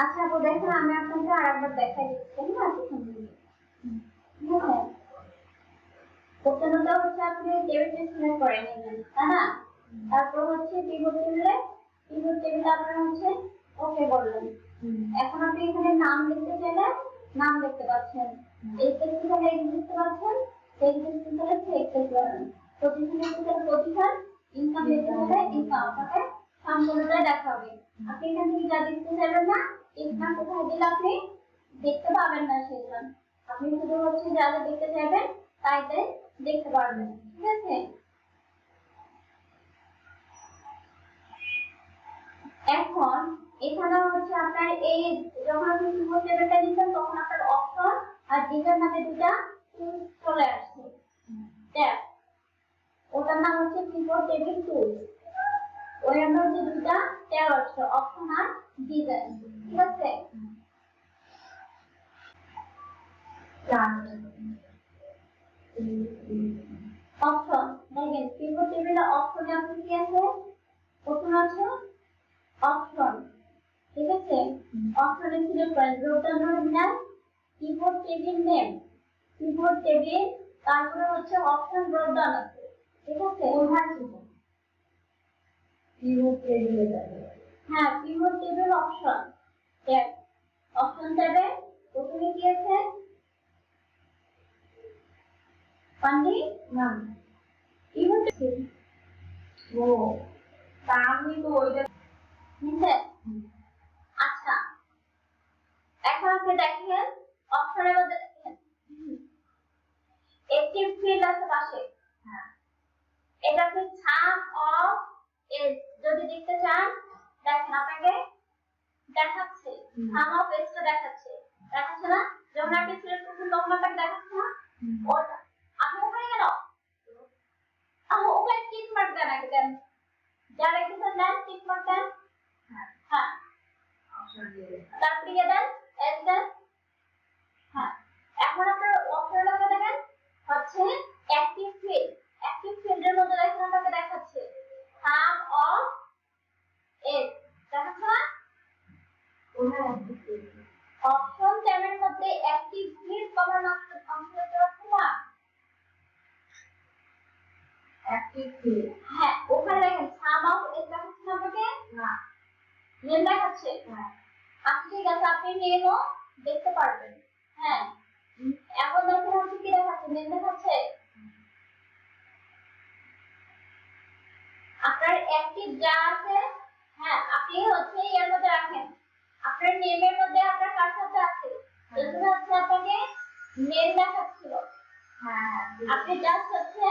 আচ্ছা আপু দেখেন আমি আপনাকে আরেকবার দেখাই দিচ্ছি না প্রথম দিকে। হ্যাঁ প্রথমত হচ্ছে আপনি টেবিলটা সিলেক্ট করে নেবেন তাই না? তারপর হচ্ছে পিভট টেবিলে আপনার হচ্ছে ওকে বললেন। এখন আপনি এখানে নাম লিখতে চাইলে নাম দেখতে পাচ্ছেন, এক্সেল সিম্বলে দেখতে পাচ্ছেন, এক্সেল সিম্বলে এক্সেল করেন, পজিশনে পজিশন, ইনকাম দেখতে চাইলে ইনকাম আপনাকে সম্পূর্ণটা দেখাবে। আপনি এখান থেকে যা দেখতে চাইবেন না ইনকাম কোথায় দিলে আপনি দেখতে পাবেন না সেটা, আপনি শুধু হচ্ছে যা যা দেখতে চাইবেন তাইতে দেখতে পারবেন। ঠিক আছে, এখন এখানে হচ্ছে আপনার এই যখন আপনি পিভট টেবিলটা দিচ্ছেন তখন আপনার অপশন আর ডিজাইন নামে দুটো টুল চলে আসছে। ট্যাব ওটার নাম হচ্ছে পিভট টেবিল টুল, ওই নামে হচ্ছে দুটো ট্যাব আসছে অপশন আর ডিজাইন। ঠিক আছে, অপশন দেখেন পিভট টেবিলে অপশনে আপনি কি আছে, প্রথম আছে অপশন। ঠিক আছে, অপশনে সিলেক্ট করেন ড্রপ ডাউন নাম pivot table name, pivot table, তারপরে হচ্ছে অপশন ড্রপ ডাউন আছে। ঠিক আছে, ওভার পিভট টেবিলে যাবে। হ্যাঁ pivot table option tab, option ট্যাবে প্রথমে কি আছে পান্ডি নাম পিভট টেবিল। ও তা আমি তো ওইটা নিচে। আচ্ছা এখন আপনি দেখেন অপশনের মধ্যে দেখেন অ্যাক্টিভ ফিল্ড আছে পাশে। হ্যাঁ এটা আপনি সাম অফ এজ যদি দেখতে চান দেখেন আপনাকে দেখাচ্ছে, সাম অফ এজটা দেখাচ্ছে, দেখাচ্ছে না? যখন আপনি সিলেক্ট করছেন তখন আপনাকে দেখাচ্ছে না ওটা। আপনি ওখানে গেল ওখানে টিক মার্ক দেন আগে, দেন যারা একটু দেন টিক মার্ক দেন। হ্যাঁ তারপরে দেন এস দেন। হ্যাঁ এখন আপনার অপশনের মধ্যে দেখেন হচ্ছে অ্যাক্টিভ ফিল্ড, অ্যাক্টিভ ফিল্ডের মধ্যে দেখেন আপনাকে দেখাচ্ছে সাম অফ এজ, দেখাচ্ছে না? অপশন ট্যাবের মধ্যে অ্যাক্টিভ ফিল্ড কভার অংশ দেখতে পাচ্ছেন না? অ্যাক্টিভ ফিল্ড হ্যাঁ ওখানে দেখেন সাম অফ এজ দেখাচ্ছে না আপনাকে? না নেম দেখাচ্ছে। হ্যাঁ আচ্ছা ঠিক আছে, আপনি নেমও দেখতে পারবেন। হ্যাঁ এখন দেখেন হচ্ছে কি দেখাচ্ছে, নেম দেখাচ্ছে। আপনার অ্যাক্টিভ যা আছে হ্যাঁ আপনি হচ্ছে এর মধ্যে রাখেন, আপনার নেমের মধ্যে আপনার কার্সরটা আছে, এখানে হচ্ছে আপনাকে নেম দেখাচ্ছিল। হ্যাঁ আপনি জাস্ট হচ্ছে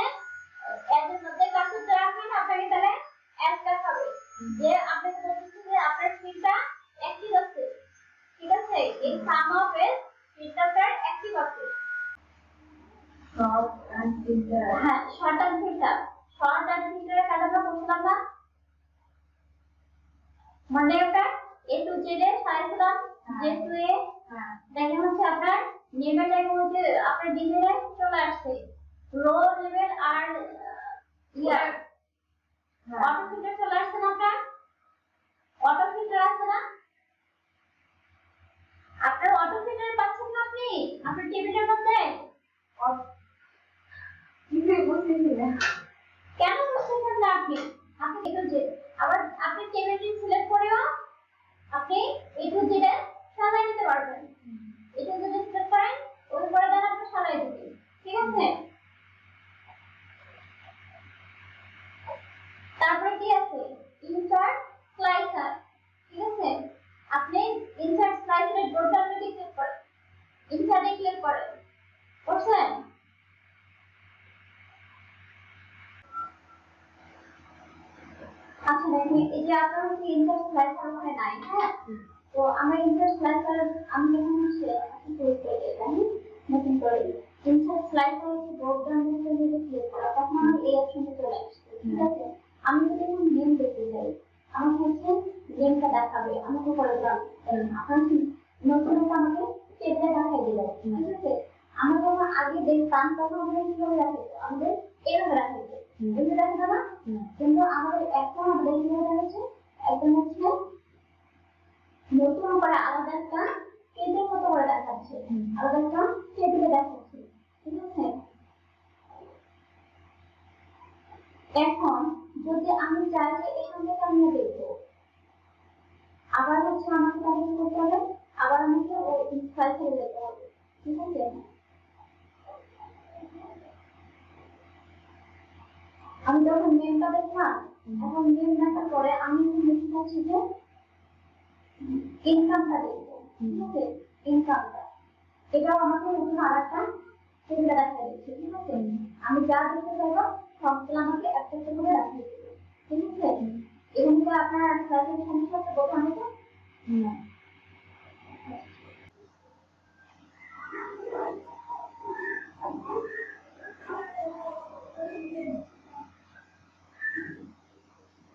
এর মধ্যে কার্সরটা রাখেন, আপনাকে তাহলে অ্যাড দেখাবে যে আপনি বলছেন যে আপনার ফিল্ডটা অ্যাক্টিভ আছে। ঠিক আছে, এই সাম অফ এজ ফিল্ডটা অ্যাক্টিভ আছে। শর্ট এন্ড ফিল্টার হ্যাঁ sort and filter, sort and ফিল্টারের কাজটা করছিলাম না মানে ওটা এ টু জেড এ সাজাইছিলাম, জে টু এ। দেখেন হচ্ছে আপনার নেমের জায়গায় হচ্ছে আপনার ডিটেইলে চলে আসছে রো লেভেল আর ইয়ার অটো ফিল্টার চলে আসছে না? আপনার অটো ফিল্টার আছে না? আপনার অটো ফিল্টার পাচ্ছেন না আপনি আপনার টেবিলের মধ্যে? কেন বুঝতেছেন না আপনি? আপনি এ টু জেড আবার আপনি টেবিলটি সিলেক্ট করেও আপনি এ টু জেড এ সাজাই নিতে পারবেন। এ টু জেড সিলেক্ট করেন ওই পরে দেন আপনি সাজাই দিবেন। ঠিক আছে, তারপরে কি আছে ইনসার্ট স্লাইসার। ঠিক আছে, আপনি ইনসার্ট স্লাইসারের ড্রপ ডাউনে ক্লিক করেন, ইনসার্টে ক্লিক করেন, করছেন? আচ্ছা দেখেন এই যে আপনার হচ্ছে ইনসার্ট স্লাইসার ওখানে নাই। হ্যাঁ তো আমরা ইনসার্ট স্লাইসার আমি যখন হচ্ছে ক্লিক করে দিলাম নতুন করে ইনসার্ট স্লাইসার হচ্ছে ড্রপ ডাউনে ক্লিক করা তখন আমার এই অপশনটা চলে আসছে। ঠিক আছে, আমি যদি এখন নেম দেখতে চাই আমার হচ্ছে নেমটা দেখাবে, আমাকে করে দাও আপনার নতুন আমাকে টেবিলে দেখাই দিবে। ঠিক আছে, আমরা যখন আগে দেখতাম তখন আমাদের কিভাবে দেখাতো, আমাদের এভাবে দেখাতো, এইভাবে দেখাতো না? কিন্তু আমাদের এখন আমাদের কিভাবে দেখাচ্ছে একদম হচ্ছে নতুন করে আলাদা একটা পেজের মতো করে দেখাচ্ছে, আলাদা একটা টেবিলে দেখাচ্ছে, ঠিক আছে? এখন যদি আমি চাই যে এখান থেকে আমি দেখবো, আবার হচ্ছে আমাকে তাহলে কি করতে হবে, আবার আমাকে ওই ইনস্টল করে যেতে হবে, ঠিক আছে? আমি যখন নেমটা দেখলাম, এখন নেম দেখার পরে আমি লিখে পাচ্ছি যে ইনকামটা দেখবো, ঠিক আছে? ইনকামটা এটাও আমাকে নতুন আর একটা টেবিলে দেখা দিচ্ছে, ঠিক আছে? আমি যা দেখতে চাইবো সবগুলো আমাকে একটা একটা করে রাখা দিচ্ছে, ঠিক আছে? এখান থেকে আপনার সার্চের সমস্যা হচ্ছে বোঝা হবে তো?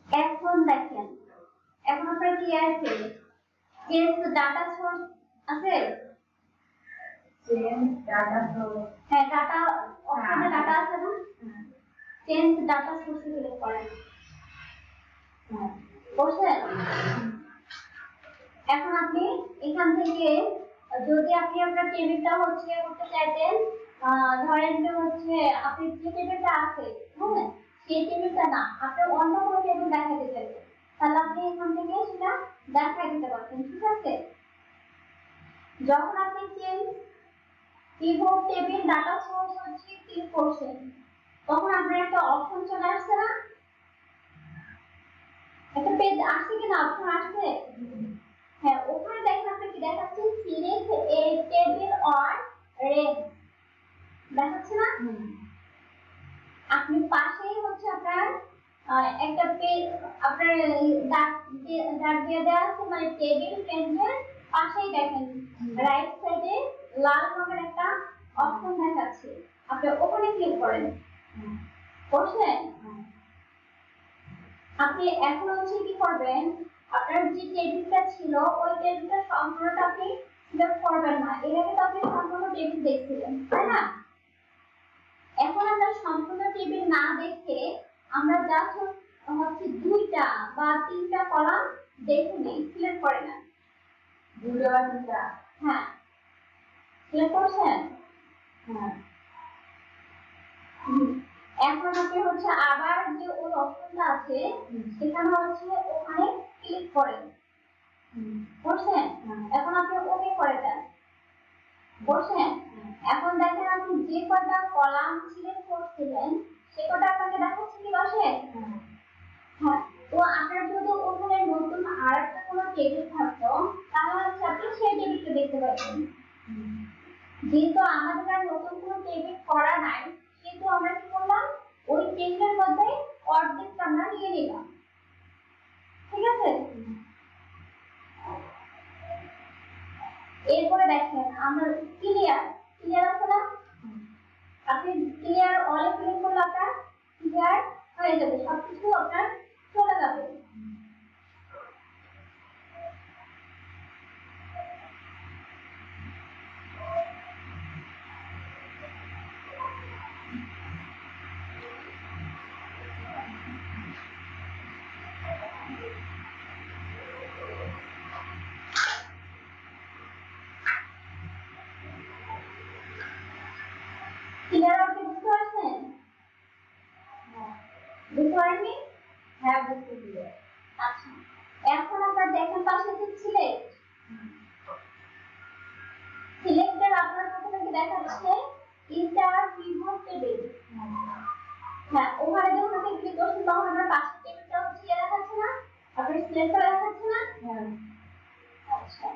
এখন দেখেন, এখন আপনার কি আছে, চেঞ্জ ডাটা সোর্স আছে, চেঞ্জ ডাটা সোর্স, হ্যাঁ ডাটা অপশনে ডাটা আছে না, চেঞ্জ ডাটা সোর্স সিলেক্ট করেন, বুঝছেন? এখন আপনি এখান থেকে যদি আপনি আপনার টেবিলটা হচ্ছে করতে চাইতেন, ধরেন যে হচ্ছে আপনি যে টেবিলটা আছে, হ্যাঁ সেই টেবিলটা না, আপনি অন্য কোনো টেবিল দেখাতে চাইবেন, তাহলে আপনি এখান থেকে সেটা দেখাই দিতে পারছেন, ঠিক আছে? যখন আপনি change pivot table data source হচ্ছে ক্লিক করছেন, তখন আপনার একটা অপশন চলে আসছে না, একটা পেজ আসছে কিনা, অপশন আসছে, হ্যাঁ ওখানে দেখেন আপনি কি দেখাচ্ছে, select A table or range দেখাচ্ছে না, আপনি পাশেই হচ্ছে আপনার একটা পেজ, আপনার দাগ দিয়ে দেওয়া আছে, মানে টেবিল রেঞ্জের পাশেই দেখেন রাইট সাইডে লাল রঙের একটা অপশন দেখাচ্ছে, আপনি ওখানে ক্লিক করেন, বুঝলেন? আপনি এখন হচ্ছে কি করবেন, আপনার যে টেবিলটা ছিল ওই টেবিলটা সম্পূর্ণটা আপনি সিলেক্ট করবেন না, এর আগে তো আপনি সম্পূর্ণ টেবিল দেখছিলেন, তাই না? এখন আমরা সম্পূর্ণ টেবিল না দেখে আমরা জাস্ট হচ্ছে দুইটা বা তিনটা কলাম দেখে নেই, সিলেক্ট করে না, দুইটা বা তিনটা, হ্যাঁ সিলেক্ট করছেন, হ্যাঁ এখন আপনি হচ্ছে আবার যে ওই অপশনটা আছে সেখানে হচ্ছে ওখানে ক্লিক করেন, করছেন? এখন আপনি ওকে করে দেন, বসেন। এখন দেখেন আপনি যে কয়টা কলাম সিলেক্ট করছিলেন সে কয়টা আপনাকে দেখাচ্ছে কি বসে, হ্যাঁ তো আপনার যদি ওখানে নতুন আরেকটা কোনো টেবিল থাকতো তাহলে হচ্ছে আপনি সেই টেবিলটা দেখতে পাচ্ছেন, যেহেতু আমাদের আর নতুন কোনো টেবিল করা নাই কিন্তু আমরা কি করলাম, ওই টেবিলের মধ্যে অর্ধেকটা আমরা নিয়ে নিলাম, ঠিক আছে? এরপরে দেখেন আমরা ক্লিয়ার ক্লিয়ার আছে না, আপনি ক্লিয়ার অলে ক্লিক করলে আপনার ক্লিয়ার হয়ে যাবে, সবকিছু আপনার চলে যাবে। ক্লিয়ার আপনি বুঝতে পারছেন? বুঝতে পারেননি? হ্যাঁ বুঝতে পেরেছি। আচ্ছা এখন আপনার দেখেন পাশে যে সিলেক্ট, সিলেক্টের আপনার প্রথমে কি দেখাচ্ছে ইন্টার পিভট টেবিল, হ্যাঁ ওখানে যখন আপনি ক্লিক করছেন তখন আপনার পাশে টেবিলটা হচ্ছে ইয়ে দেখাচ্ছে না, আপনার সিলেক্ট করা দেখাচ্ছে না, হ্যাঁ আচ্ছা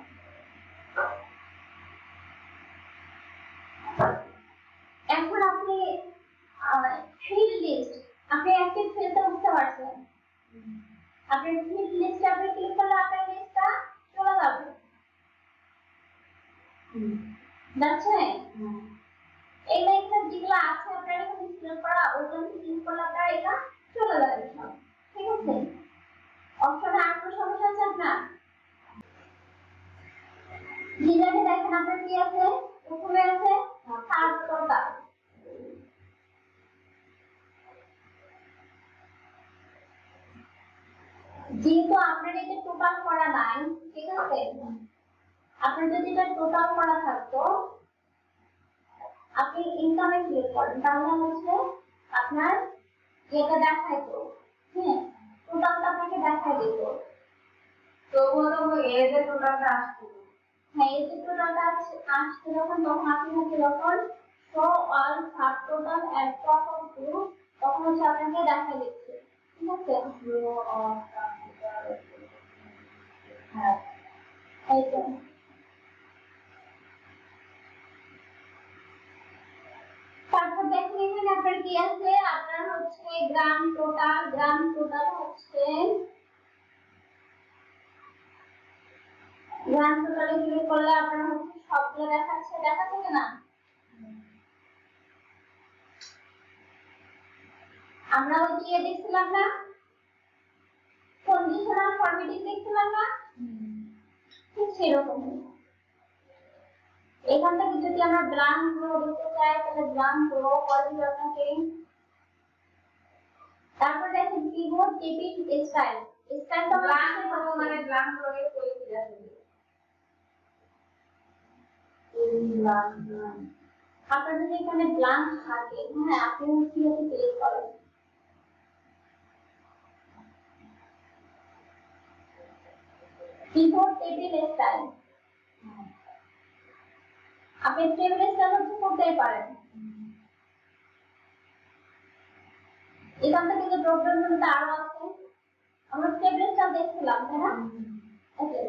এখন আপনি ফিল্ড লিস্ট, আপনি অ্যাক্টিভ ফিল্ডটা বুঝতে পারছেন, আপনি ফিল্ড লিস্টে আপনি ক্লিক করলে আপনার লিস্টটা চলে যাবে, যাচ্ছে এই লেখা যেগুলো আছে আপনার এখানে সিলেক্ট করা ওখানে ক্লিক করলে আপনার এটা চলে যাবে সব, ঠিক আছে? অপশনে আর কোনো সমস্যা আছে আপনার? ডিজাইনে দেখেন আপনার কি আছে, উপরে আছে সার্চ টোটাল, যেহেতু আপনার এটা টোটাল করা নাই ঠিক আছে? আপনার যদি এটা টোটাল করা থাকতো, আপনি ইনকামে ক্লিক করেন, তাহলে হচ্ছে আপনার যেটা দেখাইতো, হ্যাঁ, টোটালটা আপনাকে দেখাই দিত। তবুও এই যে টোটালটা আসছে, হ্যাঁ, এই যে টোটালটা আসছে যখন, তখন আপনি হচ্ছে যখন show all sub total at top of group, তখন হচ্ছে আপনাকে দেখা দিচ্ছে, ঠিক আছে? হ্যাঁ এই তো। তারপর দেখুন এখানে আপনার কি আছে, আপনার হচ্ছে গ্রাম টোটাল হচ্ছে গ্রাম টোটালে ক্লিক করলে আপনার হচ্ছে সবগুলো দেখাচ্ছে কিনা? আমরা ওই দিয়ে দেখছিলাম না, কন্ডিশনাল ফরম্যাটিং দেখছিলাম না, ঠিক সেরকম। এখান থেকে যদি আমরা ব্ল্যাঙ্ক রো দিতে চাই, তাহলে ব্ল্যাঙ্ক রো করে দিবে আপনাকে। তারপর দেখেন কিবোর্ড টিপিং স্টাইলটা ব্ল্যাঙ্ক মানে ব্ল্যাঙ্ক রোগে কই দিতে হবে, আপনার যদি এখানে ব্ল্যাঙ্ক থাকে, হ্যাঁ, আপনি কিভাবে ক্লিক করেন, কিবোর্ড টেবিল স্টাইল, আপনি টেবিল স্টাইল হচ্ছে করতেই পারেন। এখান থেকে যে প্রবলেমগুলো আরো আছে, আমরা টেবিল স্টাইল দেখছিলাম, তাই না? ওকে,